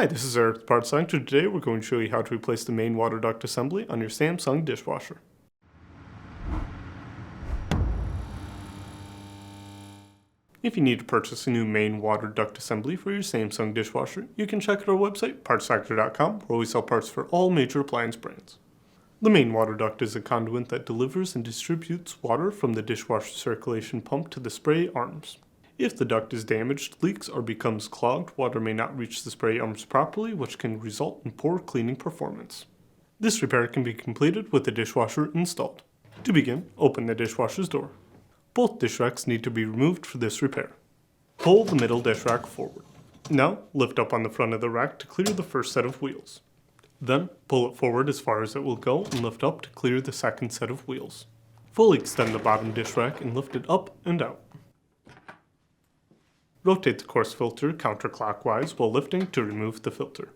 Hi, this is Eric, the Parts Selector. Today we're going to show you how to replace the main water duct assembly on your Samsung dishwasher. If you need to purchase a new main water duct assembly for your Samsung dishwasher, you can check out our website, partsfactor.com, where we sell parts for all major appliance brands. The main water duct is a conduit that delivers and distributes water from the dishwasher circulation pump to the spray arms. If the duct is damaged, leaks, or becomes clogged, water may not reach the spray arms properly, which can result in poor cleaning performance. This repair can be completed with the dishwasher installed. To begin, open the dishwasher's door. Both dish racks need to be removed for this repair. Pull the middle dish rack forward. Now, lift up on the front of the rack to clear the first set of wheels. Then, pull it forward as far as it will go and lift up to clear the second set of wheels. Fully extend the bottom dish rack and lift it up and out. Rotate the coarse filter counterclockwise while lifting to remove the filter.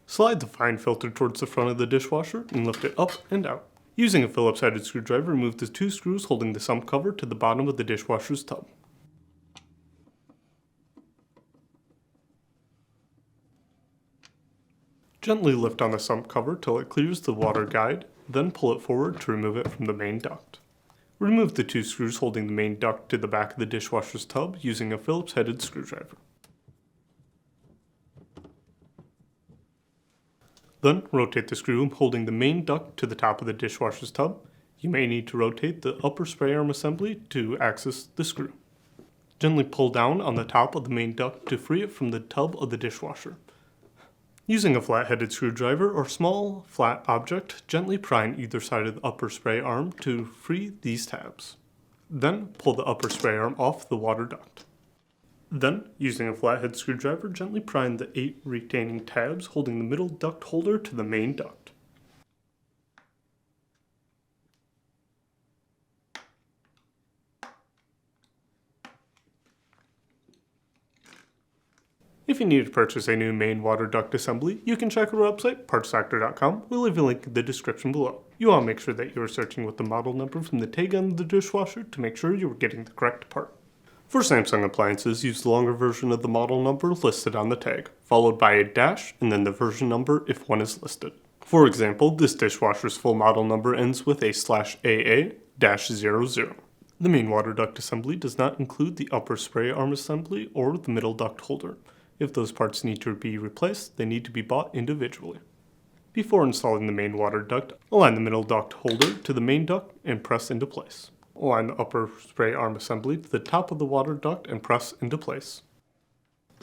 Slide the fine filter towards the front of the dishwasher and lift it up and out. Using a Phillips headed screwdriver, remove the two screws holding the sump cover to the bottom of the dishwasher's tub. Gently lift on the sump cover till it clears the water guide, then pull it forward to remove it from the main duct. Remove the two screws holding the main duct to the back of the dishwasher's tub using a Phillips headed screwdriver. Then rotate the screw holding the main duct to the top of the dishwasher's tub. You may need to rotate the upper spray arm assembly to access the screw. Gently pull down on the top of the main duct to free it from the tub of the dishwasher. Using a flat-headed screwdriver or small, flat object, gently pry on either side of the upper spray arm to free these tabs. Then, pull the upper spray arm off the water duct. Then, using a flathead screwdriver, gently pry on the 8 retaining tabs holding the middle duct holder to the main duct. If you need to purchase a new main water duct assembly, you can check our website, partsfactor.com. We'll leave a link in the description below. You want to make sure that you are searching with the model number from the tag on the dishwasher to make sure you are getting the correct part. For Samsung appliances, use the longer version of the model number listed on the tag, followed by a dash and then the version number if one is listed. For example, this dishwasher's full model number ends with a /AA-00. The main water duct assembly does not include the upper spray arm assembly or the middle duct holder. If those parts need to be replaced, they need to be bought individually. Before installing the main water duct, align the middle duct holder to the main duct and press into place. Align the upper spray arm assembly to the top of the water duct and press into place.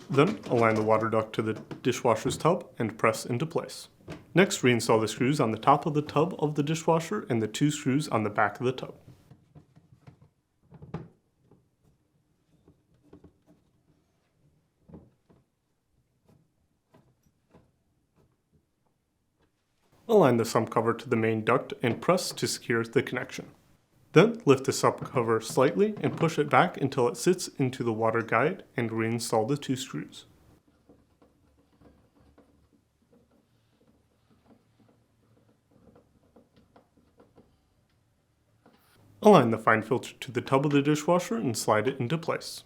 Then, align the water duct to the dishwasher's tub and press into place. Next, reinstall the screws on the top of the tub of the dishwasher and the 2 screws on the back of the tub. Align the sump cover to the main duct and press to secure the connection. Then lift the sump cover slightly and push it back until it sits into the water guide and reinstall the 2 screws. Align the fine filter to the tub of the dishwasher and slide it into place.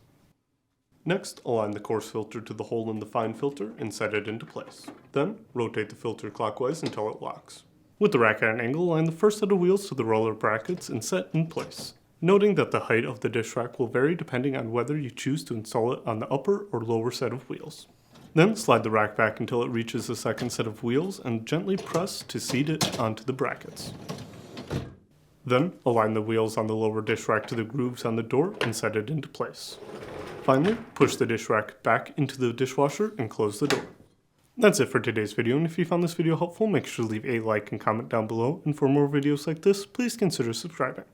Next, align the coarse filter to the hole in the fine filter and set it into place. Then, rotate the filter clockwise until it locks. With the rack at an angle, align the first set of wheels to the roller brackets and set in place, noting that the height of the dish rack will vary depending on whether you choose to install it on the upper or lower set of wheels. Then, slide the rack back until it reaches the second set of wheels and gently press to seat it onto the brackets. Then, align the wheels on the lower dish rack to the grooves on the door and set it into place. Finally, push the dish rack back into the dishwasher and close the door. That's it for today's video, and if you found this video helpful, make sure to leave a like and comment down below, and for more videos like this, please consider subscribing.